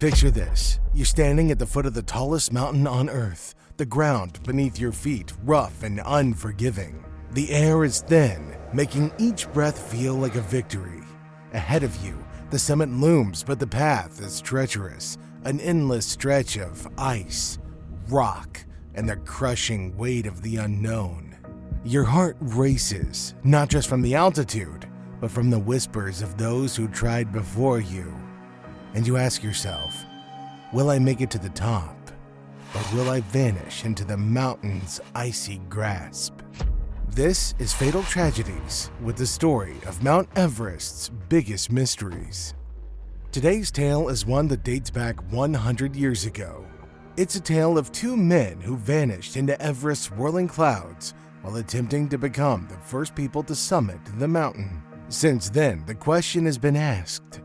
Picture this. You're standing at the foot of the tallest mountain on Earth, the ground beneath your feet rough and unforgiving. The air is thin, making each breath feel like a victory. Ahead of you, the summit looms, but the path is treacherous, an endless stretch of ice, rock, and the crushing weight of the unknown. Your heart races, not just from the altitude, but from the whispers of those who tried before you. And you ask yourself, will I make it to the top, or will I vanish into the mountain's icy grasp? This is Fatal Tragedies, with the story of Mount Everest's biggest mysteries. Today's tale is one that dates back 100 years ago. It's a tale of two men who vanished into Everest's swirling clouds while attempting to become the first people to summit the mountain. Since then, the question has been asked,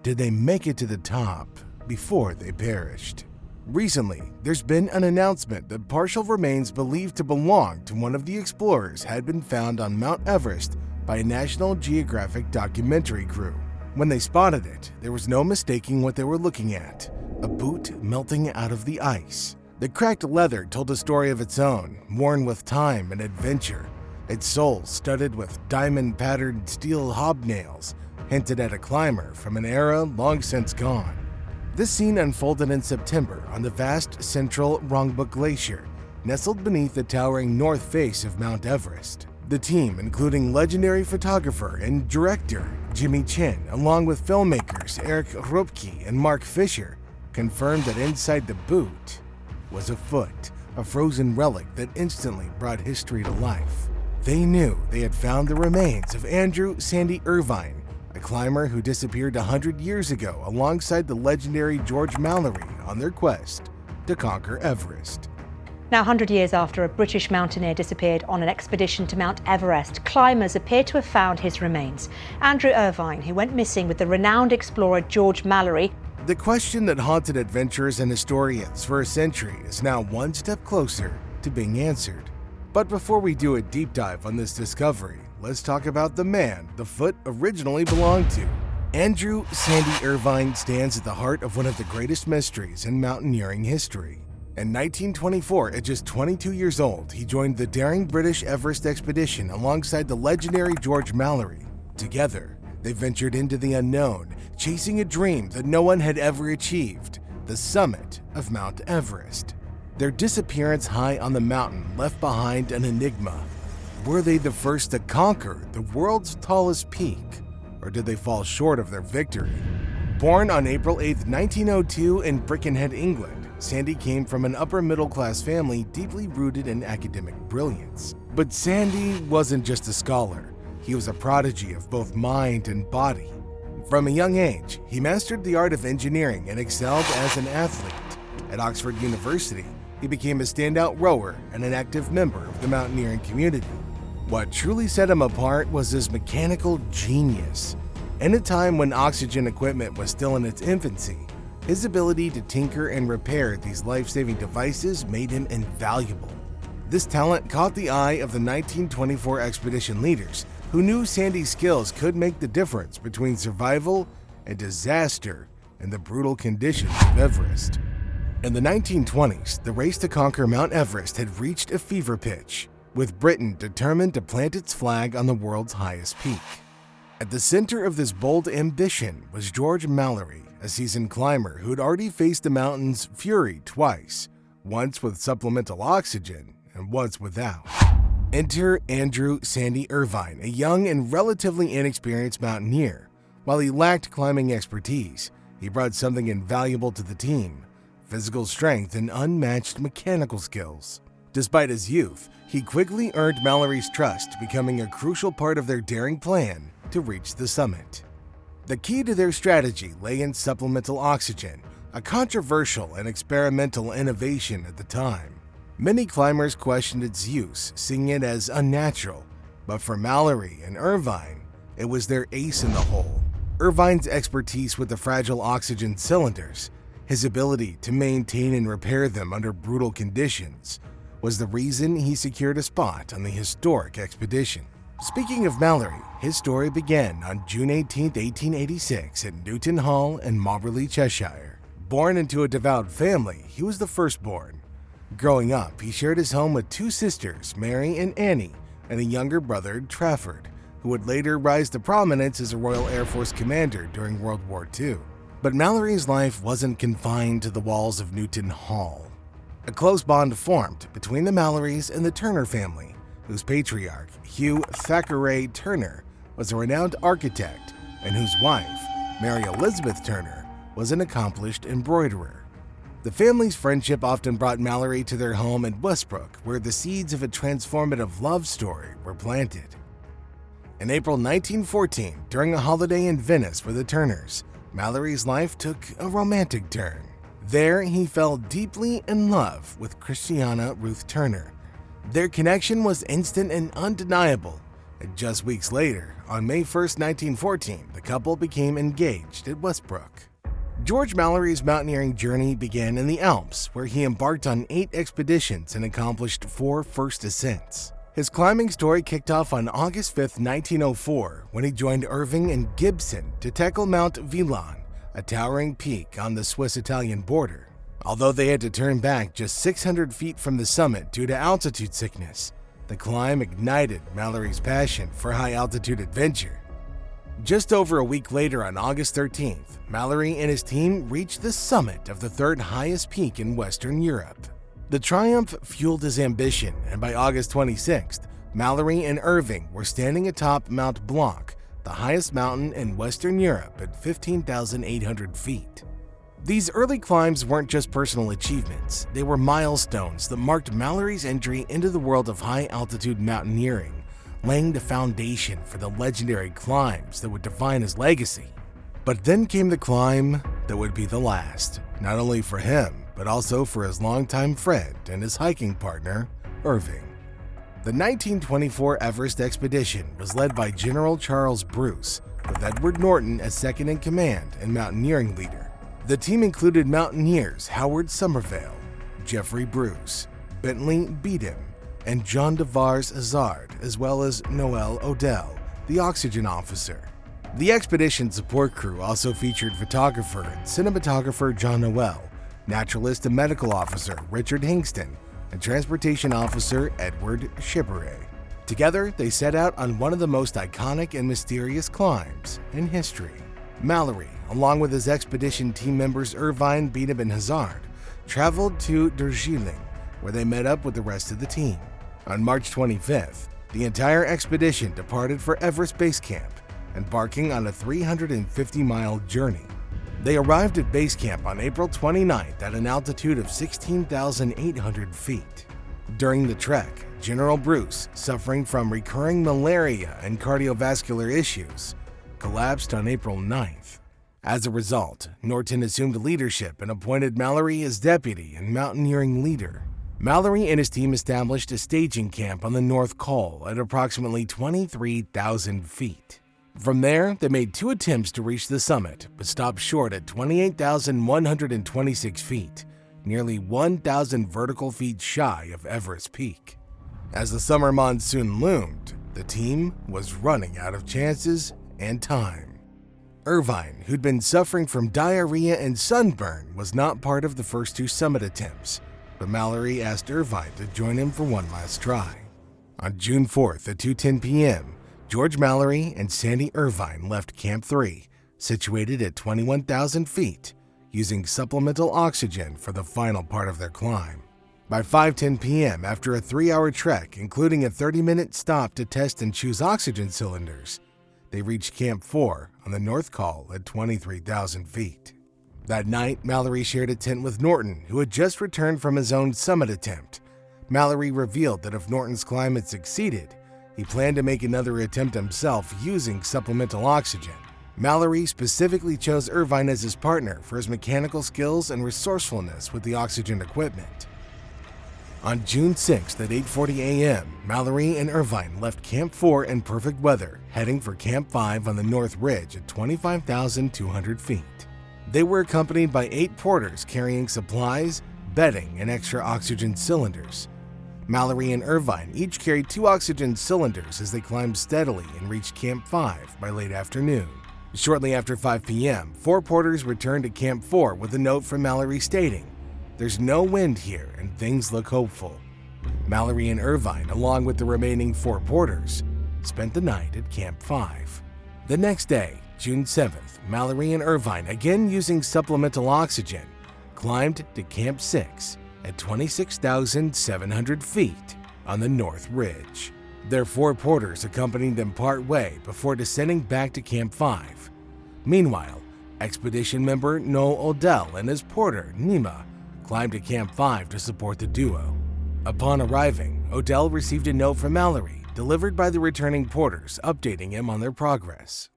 did they make it to the top before they perished? Recently, there's been an announcement that partial remains believed to belong to one of the explorers had been found on Mount Everest by a National Geographic documentary crew. When they spotted it, there was no mistaking what they were looking at: a boot melting out of the ice. The cracked leather told a story of its own, worn with time and adventure. Its sole studded with diamond-patterned steel hobnails hinted at a climber from an era long since gone. This scene unfolded in September on the vast central Rongbuk Glacier, nestled beneath the towering north face of Mount Everest. The team, including legendary photographer and director Jimmy Chin, along with filmmakers Eric Rupke and Mark Fisher, confirmed that inside the boot was a foot, a frozen relic that instantly brought history to life. They knew they had found the remains of Andrew Sandy Irvine, a climber who disappeared 100 years ago alongside the legendary George Mallory on their quest to conquer Everest. Now, 100 years after a British mountaineer disappeared on an expedition to Mount Everest, climbers appear to have found his remains. Andrew Irvine, who went missing with the renowned explorer George Mallory. The question that haunted adventurers and historians for a century is now one step closer to being answered. But before we do a deep dive on this discovery, let's talk about the man the foot originally belonged to. Andrew Sandy Irvine stands at the heart of one of the greatest mysteries in mountaineering history. In 1924, at just 22 years old, he joined the daring British Everest Expedition alongside the legendary George Mallory. Together, they ventured into the unknown, chasing a dream that no one had ever achieved: the summit of Mount Everest. Their disappearance high on the mountain left behind an enigma. Were they the first to conquer the world's tallest peak, or did they fall short of their victory? Born on April 8, 1902 in Birkenhead, England, Sandy came from an upper-middle-class family deeply rooted in academic brilliance. But Sandy wasn't just a scholar. He was a prodigy of both mind and body. From a young age, he mastered the art of engineering and excelled as an athlete. At Oxford University, he became a standout rower and an active member of the mountaineering community. What truly set him apart was his mechanical genius. In a time when oxygen equipment was still in its infancy, his ability to tinker and repair these life-saving devices made him invaluable. This talent caught the eye of the 1924 expedition leaders, who knew Sandy's skills could make the difference between survival and disaster in the brutal conditions of Everest. In the 1920s, the race to conquer Mount Everest had reached a fever pitch, with Britain determined to plant its flag on the world's highest peak. At the center of this bold ambition was George Mallory, a seasoned climber who had already faced the mountain's fury twice, once with supplemental oxygen and once without. Enter Andrew Sandy Irvine, a young and relatively inexperienced mountaineer. While he lacked climbing expertise, he brought something invaluable to the team: physical strength and unmatched mechanical skills. Despite his youth, he quickly earned Mallory's trust, becoming a crucial part of their daring plan to reach the summit. The key to their strategy lay in supplemental oxygen, a controversial and experimental innovation at the time. Many climbers questioned its use, seeing it as unnatural, but for Mallory and Irvine, it was their ace in the hole. Irvine's expertise with the fragile oxygen cylinders, his ability to maintain and repair them under brutal conditions, was the reason he secured a spot on the historic expedition. Speaking of Mallory, his story began on June 18, 1886 at Newton Hall in Moberly, Cheshire. Born into a devout family, he was the firstborn. Growing up, he shared his home with two sisters, Mary and Annie, and a younger brother, Trafford, who would later rise to prominence as a Royal Air Force commander during World War II. But Mallory's life wasn't confined to the walls of Newton Hall. A close bond formed between the Mallorys and the Turner family, whose patriarch, Hugh Thackeray Turner, was a renowned architect and whose wife, Mary Elizabeth Turner, was an accomplished embroiderer. The family's friendship often brought Mallory to their home in Westbrook, where the seeds of a transformative love story were planted. In April 1914, during a holiday in Venice with the Turners, Mallory's life took a romantic turn. There, he fell deeply in love with Christiana Ruth Turner. Their connection was instant and undeniable, and just weeks later, on May 1, 1914, the couple became engaged at Westbrook. George Mallory's mountaineering journey began in the Alps, where he embarked on 8 expeditions and accomplished 4 first ascents. His climbing story kicked off on August 5, 1904, when he joined Irving and Gibson to tackle Mount Velan, a towering peak on the Swiss-Italian border. Although they had to turn back just 600 feet from the summit due to altitude sickness, the climb ignited Mallory's passion for high-altitude adventure. Just over a week later, on August 13th, Mallory and his team reached the summit of the 3rd highest peak in Western Europe. The triumph fueled his ambition, and by August 26th, Mallory and Irving were standing atop Mount Blanc, the highest mountain in Western Europe at 15,800 feet. These early climbs weren't just personal achievements, they were milestones that marked Mallory's entry into the world of high-altitude mountaineering, laying the foundation for the legendary climbs that would define his legacy. But then came the climb that would be the last, not only for him, but also for his longtime friend and his hiking partner, Irving. The 1924 Everest Expedition was led by General Charles Bruce, with Edward Norton as second-in-command and mountaineering leader. The team included mountaineers Howard Somervale, Jeffrey Bruce, Bentley Beatham, and John de Vars Hazard, as well as Noel Odell, the oxygen officer. The expedition support crew also featured photographer and cinematographer John Noel, naturalist and medical officer Richard Hingston, and transportation officer Edward Shipperay. Together, they set out on one of the most iconic and mysterious climbs in history. Mallory, along with his expedition team members Irvine, Beatham, and Hazard, traveled to Darjeeling, where they met up with the rest of the team. On March 25th, the entire expedition departed for Everest Base Camp, embarking on a 350-mile journey. They arrived at base camp on April 29th at an altitude of 16,800 feet. During the trek, General Bruce, suffering from recurring malaria and cardiovascular issues, collapsed on April 9th. As a result, Norton assumed leadership and appointed Mallory as deputy and mountaineering leader. Mallory and his team established a staging camp on the North Col at approximately 23,000 feet. From there, they made 2 attempts to reach the summit, but stopped short at 28,126 feet, nearly 1,000 vertical feet shy of Everest Peak. As the summer monsoon loomed, the team was running out of chances and time. Irvine, who'd been suffering from diarrhea and sunburn, was not part of the first 2 summit attempts, but Mallory asked Irvine to join him for one last try. On June 4th at 2:10 p.m., George Mallory and Sandy Irvine left Camp 3, situated at 21,000 feet, using supplemental oxygen for the final part of their climb. By 5:10 p.m., after a 3-hour trek, including a 30-minute stop to test and choose oxygen cylinders, they reached Camp 4 on the North Col at 23,000 feet. That night, Mallory shared a tent with Norton, who had just returned from his own summit attempt. Mallory revealed that if Norton's climb had succeeded, he planned to make another attempt himself using supplemental oxygen. Mallory specifically chose Irvine as his partner for his mechanical skills and resourcefulness with the oxygen equipment. On June 6th at 8:40 a.m., Mallory and Irvine left Camp 4 in perfect weather, heading for Camp 5 on the North Ridge at 25,200 feet. They were accompanied by 8 porters carrying supplies, bedding, and extra oxygen cylinders. Mallory and Irvine each carried 2 oxygen cylinders as they climbed steadily and reached Camp 5 by late afternoon. Shortly after 5 p.m., 4 porters returned to Camp 4 with a note from Mallory stating, "There's no wind here and things look hopeful." Mallory and Irvine, along with the remaining 4 porters, spent the night at Camp 5. The next day, June 7th, Mallory and Irvine, again using supplemental oxygen, climbed to Camp 6 at 26,700 feet on the North Ridge. Their 4 porters accompanied them part way before descending back to Camp 5. Meanwhile, expedition member Noel Odell and his porter, Nima, climbed to Camp 5 to support the duo. Upon arriving, Odell received a note from Mallory, delivered by the returning porters, updating him on their progress.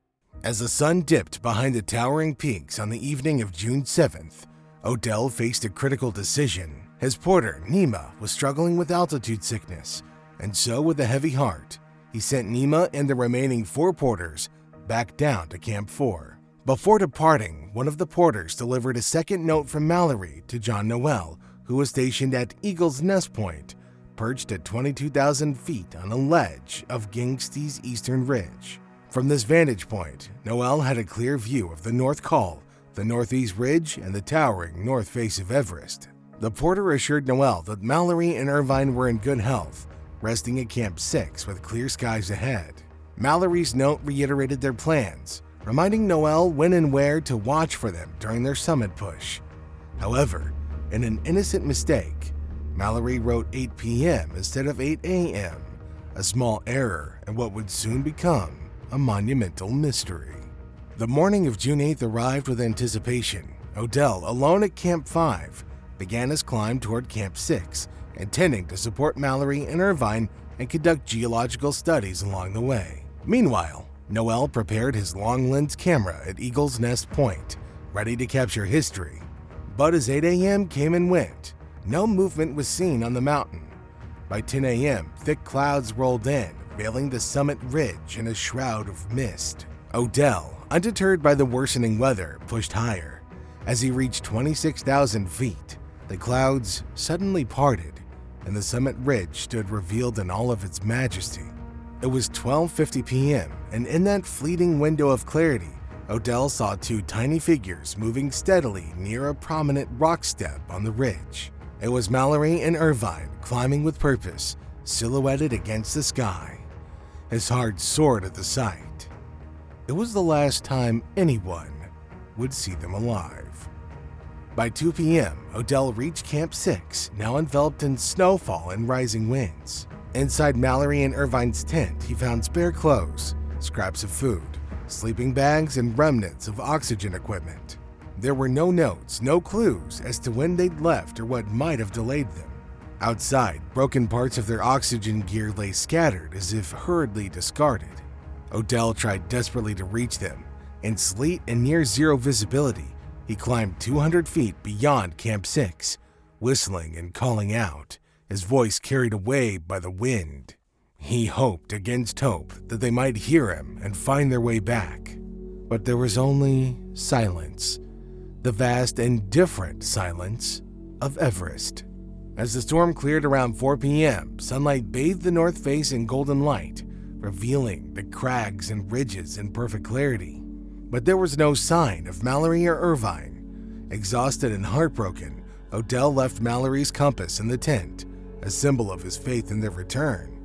As the sun dipped behind the towering peaks on the evening of June 7th, Odell faced a critical decision. His porter, Nima, was struggling with altitude sickness, and so with a heavy heart, he sent Nima and the remaining 4 porters back down to Camp 4. Before departing, one of the porters delivered a second note from Mallory to John Noel, who was stationed at Eagle's Nest Point, perched at 22,000 feet on a ledge of Gangsty's eastern ridge. From this vantage point, Noel had a clear view of the North Col, the northeast ridge, and the towering north face of Everest. The porter assured Noel that Mallory and Irvine were in good health, resting at Camp 6 with clear skies ahead. Mallory's note reiterated their plans, reminding Noel when and where to watch for them during their summit push. However, in an innocent mistake, Mallory wrote 8 p.m. instead of 8 a.m., a small error in what would soon become a monumental mystery. The morning of June 8th arrived with anticipation. Odell, alone at Camp 5, began his climb toward Camp 6, intending to support Mallory and Irvine and conduct geological studies along the way. Meanwhile, Noel prepared his long-lens camera at Eagle's Nest Point, ready to capture history. But as 8 a.m. came and went, no movement was seen on the mountain. By 10 a.m., thick clouds rolled in, veiling the summit ridge in a shroud of mist. Odell, undeterred by the worsening weather, pushed higher. As he reached 26,000 feet, the clouds suddenly parted, and the summit ridge stood revealed in all of its majesty. It was 12:50 p.m., and in that fleeting window of clarity, Odell saw 2 tiny figures moving steadily near a prominent rock step on the ridge. It was Mallory and Irvine, climbing with purpose, silhouetted against the sky. His heart soared at the sight. It was the last time anyone would see them alive. By 2 p.m., Odell reached Camp 6, now enveloped in snowfall and rising winds. Inside Mallory and Irvine's tent, he found spare clothes, scraps of food, sleeping bags, and remnants of oxygen equipment. There were no notes, no clues as to when they'd left or what might have delayed them. Outside, broken parts of their oxygen gear lay scattered as if hurriedly discarded. Odell tried desperately to reach them. In sleet and near zero visibility, he climbed 200 feet beyond Camp 6, whistling and calling out, his voice carried away by the wind. He hoped against hope that they might hear him and find their way back. But there was only silence, the vast and different silence of Everest. As the storm cleared around 4 p.m., sunlight bathed the north face in golden light, revealing the crags and ridges in perfect clarity. But there was no sign of Mallory or Irvine. Exhausted and heartbroken, Odell left Mallory's compass in the tent, a symbol of his faith in their return,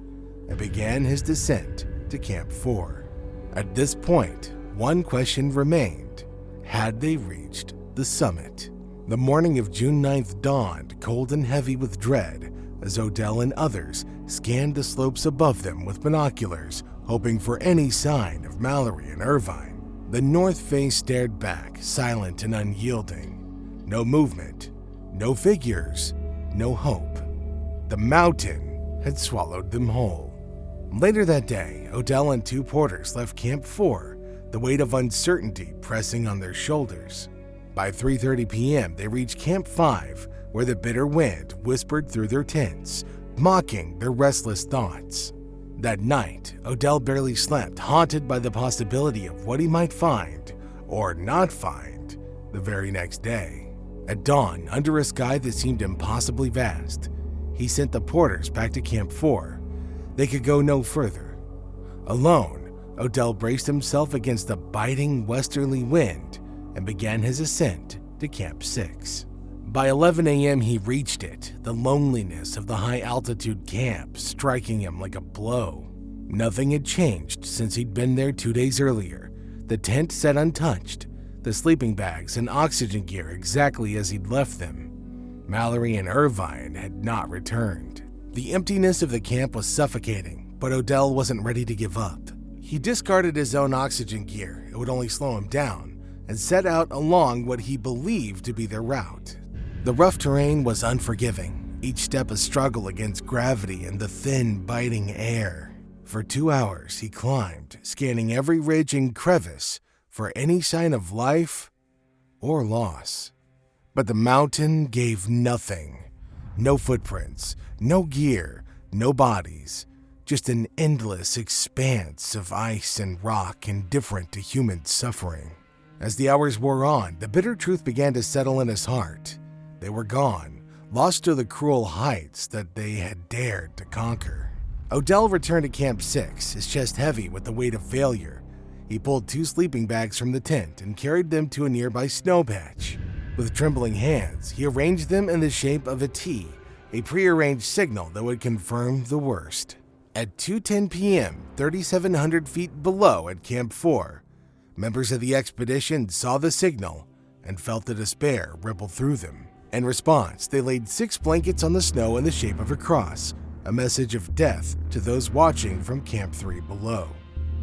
and began his descent to Camp 4. At this point, one question remained: had they reached the summit? The morning of June 9th dawned cold and heavy with dread as Odell and others scanned the slopes above them with binoculars, hoping for any sign of Mallory and Irvine. The north face stared back, silent and unyielding. No movement, no figures, no hope. The mountain had swallowed them whole. Later that day, Odell and 2 porters left Camp 4, the weight of uncertainty pressing on their shoulders. By 3:30 p.m., they reached Camp 5, where the bitter wind whispered through their tents, mocking their restless thoughts. That night, Odell barely slept, haunted by the possibility of what he might find, or not find, the very next day. At dawn, under a sky that seemed impossibly vast, he sent the porters back to Camp 4. They could go no further. Alone, Odell braced himself against the biting westerly wind and began his ascent to Camp 6. By 11 a.m. he reached it, the loneliness of the high-altitude camp striking him like a blow. Nothing had changed since he'd been there 2 days earlier. The tent sat untouched, the sleeping bags and oxygen gear exactly as he'd left them. Mallory and Irvine had not returned. The emptiness of the camp was suffocating, but Odell wasn't ready to give up. He discarded his own oxygen gear, it would only slow him down, and set out along what he believed to be their route. The rough terrain was unforgiving, each step a struggle against gravity and the thin, biting air. For 2 hours he climbed, scanning every ridge and crevice for any sign of life or loss. But the mountain gave nothing. No footprints, no gear, no bodies, just an endless expanse of ice and rock indifferent to human suffering. As the hours wore on, the bitter truth began to settle in his heart. They were gone, lost to the cruel heights that they had dared to conquer. Odell returned to Camp 6, his chest heavy with the weight of failure. He pulled 2 sleeping bags from the tent and carried them to a nearby snow patch. With trembling hands, he arranged them in the shape of a T, a prearranged signal that would confirm the worst. At 2:10 p.m., 3,700 feet below at Camp 4, members of the expedition saw the signal and felt the despair ripple through them. In response, they laid 6 blankets on the snow in the shape of a cross, a message of death to those watching from Camp 3 below.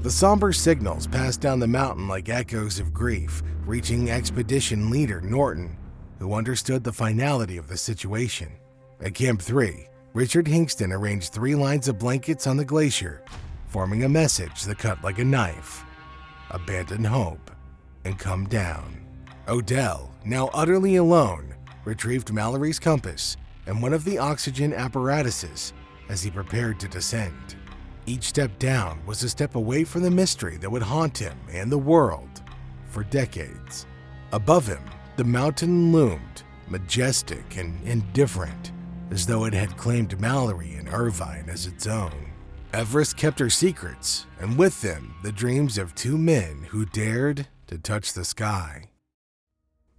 The somber signals passed down the mountain like echoes of grief, reaching expedition leader Norton, who understood the finality of the situation. At Camp 3, Richard Hingston arranged 3 lines of blankets on the glacier, forming a message that cut like a knife. Abandon hope and come down. Odell, now utterly alone, retrieved Mallory's compass and one of the oxygen apparatuses as he prepared to descend. Each step down was a step away from the mystery that would haunt him and the world for decades. Above him, the mountain loomed, majestic and indifferent, as though it had claimed Mallory and Irvine as its own. Everest kept her secrets, and with them, the dreams of 2 men who dared to touch the sky.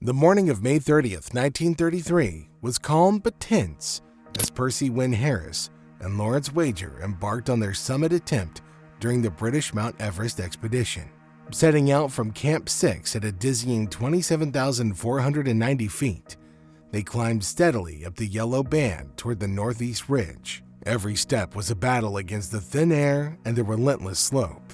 The morning of May 30th, 1933 was calm but tense as Percy Wynne Harris and Lawrence Wager embarked on their summit attempt during the British Mount Everest Expedition. Setting out from Camp 6 at a dizzying 27,490 feet, they climbed steadily up the yellow band toward the northeast ridge. Every step was a battle against the thin air and the relentless slope.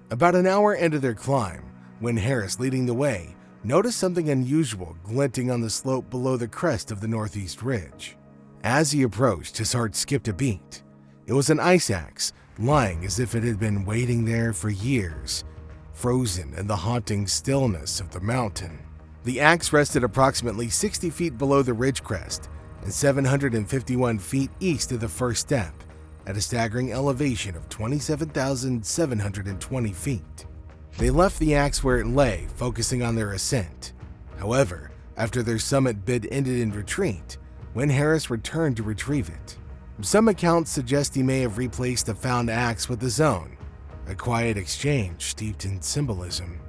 About an hour into their climb, when Harris, leading the way, noticed something unusual glinting on the slope below the crest of the northeast ridge. As he approached, his heart skipped a beat. It was an ice axe, lying as if it had been waiting there for years, frozen in the haunting stillness of the mountain. The axe rested approximately 60 feet below the ridge crest and 751 feet east of the first step, at a staggering elevation of 27,720 feet. They left the axe where it lay, focusing on their ascent. However, after their summit bid ended in retreat, Wynne Harris returned to retrieve it. Some accounts suggest he may have replaced the found axe with his own, a quiet exchange steeped in symbolism.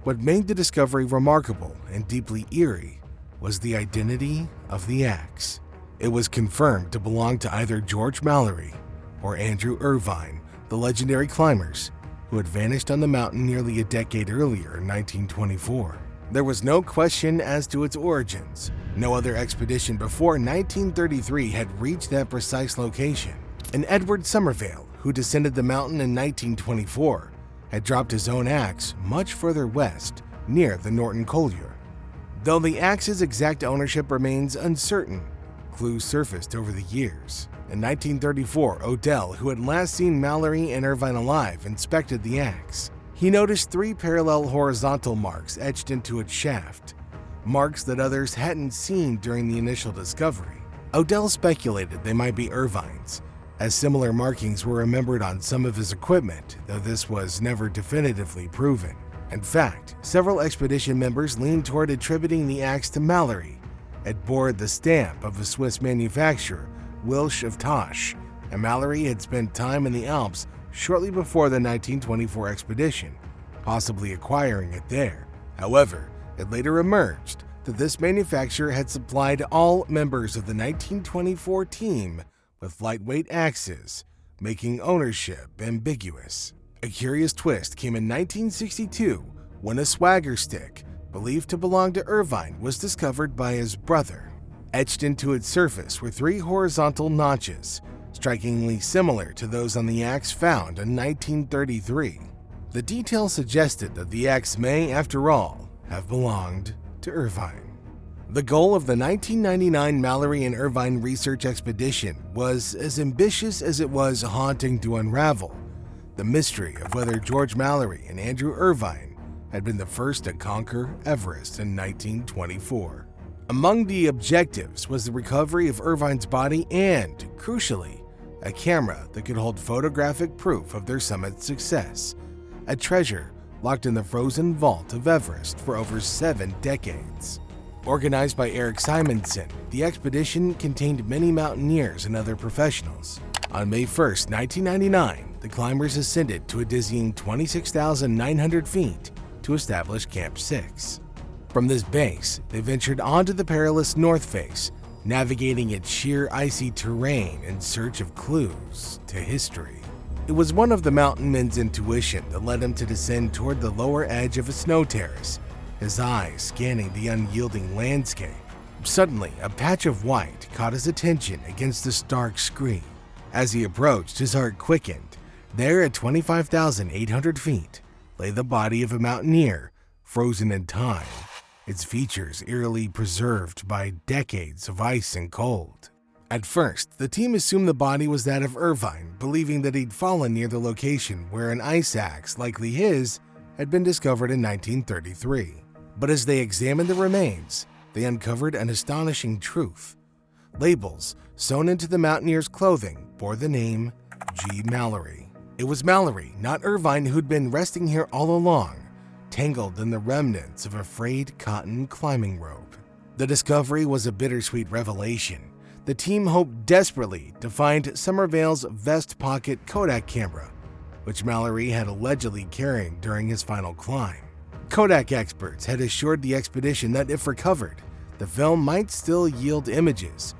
What made the discovery remarkable and deeply eerie was the identity of the axe. It was confirmed to belong to either George Mallory or Andrew Irvine, the legendary climbers who had vanished on the mountain nearly a decade earlier in 1924. There was no question as to its origins. No other expedition before 1933 had reached that precise location, and Edward Somervale, who descended the mountain in 1924, had dropped his own axe much further west, near the Norton Colliery. Though the axe's exact ownership remains uncertain, clues surfaced over the years. In 1934, Odell, who had last seen Mallory and Irvine alive, inspected the axe. He noticed 3 parallel horizontal marks etched into its shaft, marks that others hadn't seen during the initial discovery. Odell speculated they might be Irvine's, as similar markings were remembered on some of his equipment, though this was never definitively proven. In fact, several expedition members leaned toward attributing the axe to Mallory. It bore the stamp of a Swiss manufacturer, Wilsch of Tosh, and Mallory had spent time in the Alps shortly before the 1924 expedition, possibly acquiring it there. However, it later emerged that this manufacturer had supplied all members of the 1924 team with lightweight axes, making ownership ambiguous. A curious twist came in 1962 when a swagger stick, believed to belong to Irvine, was discovered by his brother. Etched into its surface were 3 horizontal notches, strikingly similar to those on the axe found in 1933. The detail suggested that the axe may, after all, have belonged to Irvine. The goal of the 1999 Mallory and Irvine research expedition was as ambitious as it was haunting to unravel: the mystery of whether George Mallory and Andrew Irvine had been the first to conquer Everest in 1924. Among the objectives was the recovery of Irvine's body and, crucially, a camera that could hold photographic proof of their summit's success, a treasure locked in the frozen vault of Everest for over 7 decades. Organized by Eric Simonson, the expedition contained many mountaineers and other professionals. On May 1, 1999, the climbers ascended to a dizzying 26,900 feet to establish Camp 6. From this base, they ventured onto the perilous North Face, navigating its sheer icy terrain in search of clues to history. It was one of the mountain men's intuition that led him to descend toward the lower edge of a snow terrace, his eyes scanning the unyielding landscape. Suddenly, a patch of white caught his attention against the stark screen. As he approached, his heart quickened. There, at 25,800 feet, lay the body of a mountaineer, frozen in time, its features eerily preserved by decades of ice and cold. At first, the team assumed the body was that of Irvine, believing that he'd fallen near the location where an ice axe, likely his, had been discovered in 1933. But as they examined the remains, they uncovered an astonishing truth. Labels sewn into the mountaineer's clothing bore the name G. Mallory. It was Mallory, not Irvine, who'd been resting here all along, tangled in the remnants of a frayed cotton climbing robe. The discovery was a bittersweet revelation. The team hoped desperately to find Somervale's vest pocket Kodak camera, which Mallory had allegedly carried during his final climb. Kodak experts had assured the expedition that if recovered, the film might still yield images,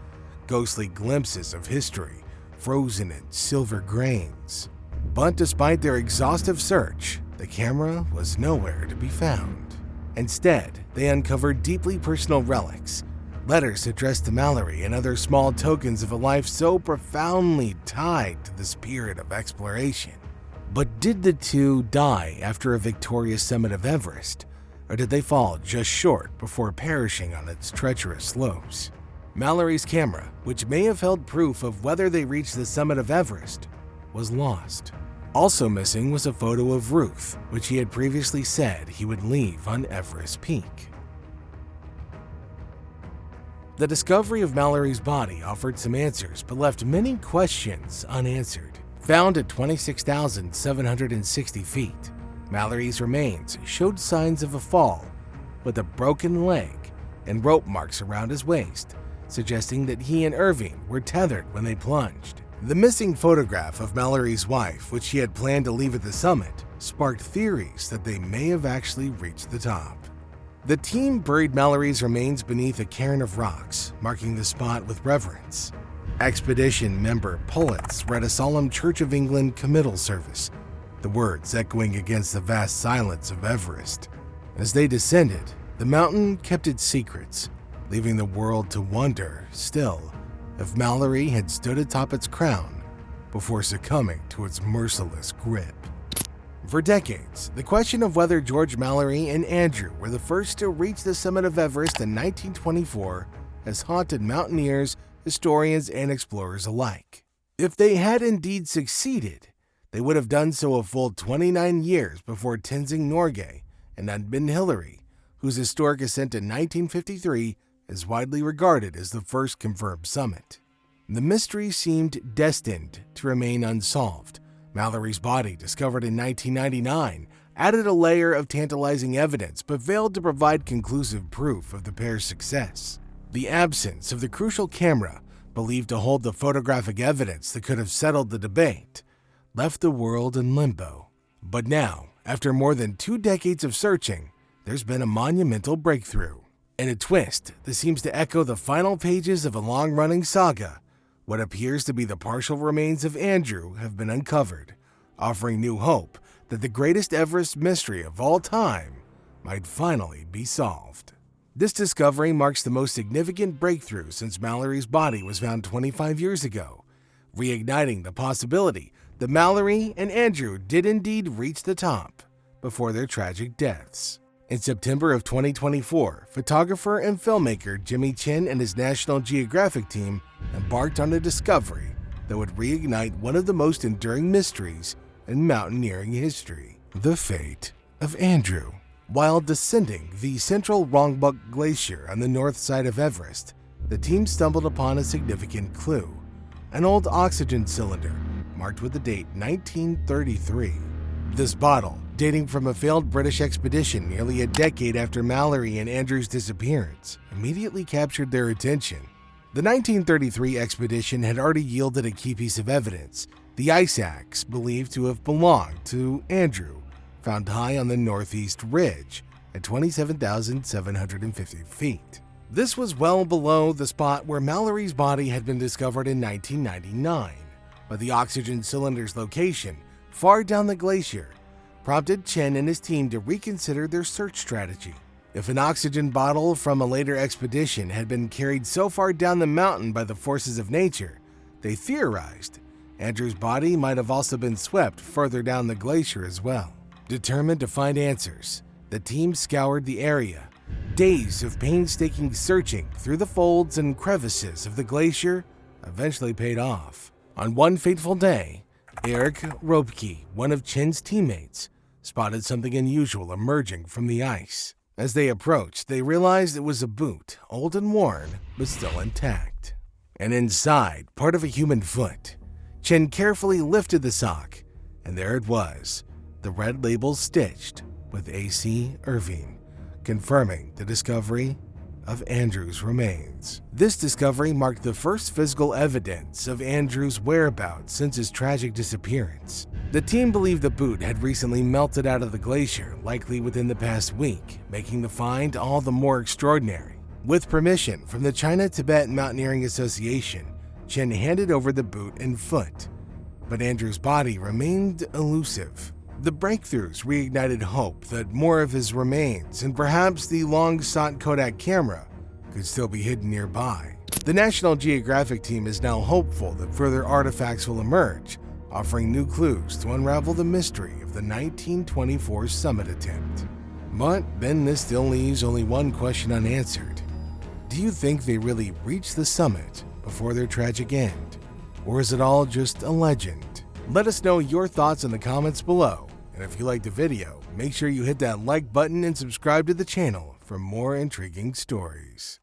ghostly glimpses of history, frozen in silver grains. But despite their exhaustive search, the camera was nowhere to be found. Instead, they uncovered deeply personal relics, letters addressed to Mallory and other small tokens of a life so profoundly tied to the spirit of exploration. But did the two die after a victorious summit of Everest, or did they fall just short before perishing on its treacherous slopes? Mallory's camera, which may have held proof of whether they reached the summit of Everest, was lost. Also missing was a photo of Ruth, which he had previously said he would leave on Everest Peak. The discovery of Mallory's body offered some answers but left many questions unanswered. Found at 26,760 feet, Mallory's remains showed signs of a fall, with a broken leg and rope marks around his waist, suggesting that he and Irvine were tethered when they plunged. The missing photograph of Mallory's wife, which he had planned to leave at the summit, sparked theories that they may have actually reached the top. The team buried Mallory's remains beneath a cairn of rocks, marking the spot with reverence. Expedition member Pullitz read a solemn Church of England committal service, the words echoing against the vast silence of Everest. As they descended, the mountain kept its secrets, leaving the world to wonder, still, if Mallory had stood atop its crown before succumbing to its merciless grip. For decades, the question of whether George Mallory and Andrew were the first to reach the summit of Everest in 1924 has haunted mountaineers, historians, and explorers alike. If they had indeed succeeded, they would have done so a full 29 years before Tenzing Norgay and Edmund Hillary, whose historic ascent in 1953 is widely regarded as the first confirmed summit. The mystery seemed destined to remain unsolved. Mallory's body, discovered in 1999, added a layer of tantalizing evidence but failed to provide conclusive proof of the pair's success. The absence of the crucial camera, believed to hold the photographic evidence that could have settled the debate, left the world in limbo. But now, after more than 2 decades of searching, there's been a monumental breakthrough. In a twist that seems to echo the final pages of a long-running saga, what appears to be the partial remains of Andrew have been uncovered, offering new hope that the greatest Everest mystery of all time might finally be solved. This discovery marks the most significant breakthrough since Mallory's body was found 25 years ago, reigniting the possibility that Mallory and Andrew did indeed reach the top before their tragic deaths. In September of 2024, photographer and filmmaker Jimmy Chin and his National Geographic team embarked on a discovery that would reignite one of the most enduring mysteries in mountaineering history: the fate of Andrew. While descending the central Rongbuk Glacier on the north side of Everest, the team stumbled upon a significant clue: an old oxygen cylinder marked with the date 1933. This bottle, dating from a failed British expedition nearly a decade after Mallory and Andrew's disappearance, immediately captured their attention. The 1933 expedition had already yielded a key piece of evidence: the ice axe believed to have belonged to Andrew, found high on the northeast ridge at 27,750 feet. This was well below the spot where Mallory's body had been discovered in 1999, but the oxygen cylinder's location, far down the glacier, prompted Chen and his team to reconsider their search strategy. If an oxygen bottle from a later expedition had been carried so far down the mountain by the forces of nature, they theorized Andrew's body might have also been swept further down the glacier as well. Determined to find answers, the team scoured the area. Days of painstaking searching through the folds and crevices of the glacier eventually paid off. On one fateful day, Eric Ropke, one of Chen's teammates, spotted something unusual emerging from the ice. As they approached, they realized it was a boot, old and worn, but still intact. And inside, part of a human foot. Chen carefully lifted the sock, and there it was, the red label stitched with A.C. Irvine, confirming the discovery of Andrew's remains. This discovery marked the first physical evidence of Andrew's whereabouts since his tragic disappearance. The team believed the boot had recently melted out of the glacier, likely within the past week, making the find all the more extraordinary. With permission from the China-Tibet Mountaineering Association, Chen handed over the boot and foot, but Andrew's body remained elusive. The breakthroughs reignited hope that more of his remains and perhaps the long-sought Kodak camera could still be hidden nearby. The National Geographic team is now hopeful that further artifacts will emerge, offering new clues to unravel the mystery of the 1924 summit attempt. But then this still leaves only one question unanswered. Do you think they really reached the summit before their tragic end? Or is it all just a legend? Let us know your thoughts in the comments below. And if you liked the video, make sure you hit that like button and subscribe to the channel for more intriguing stories.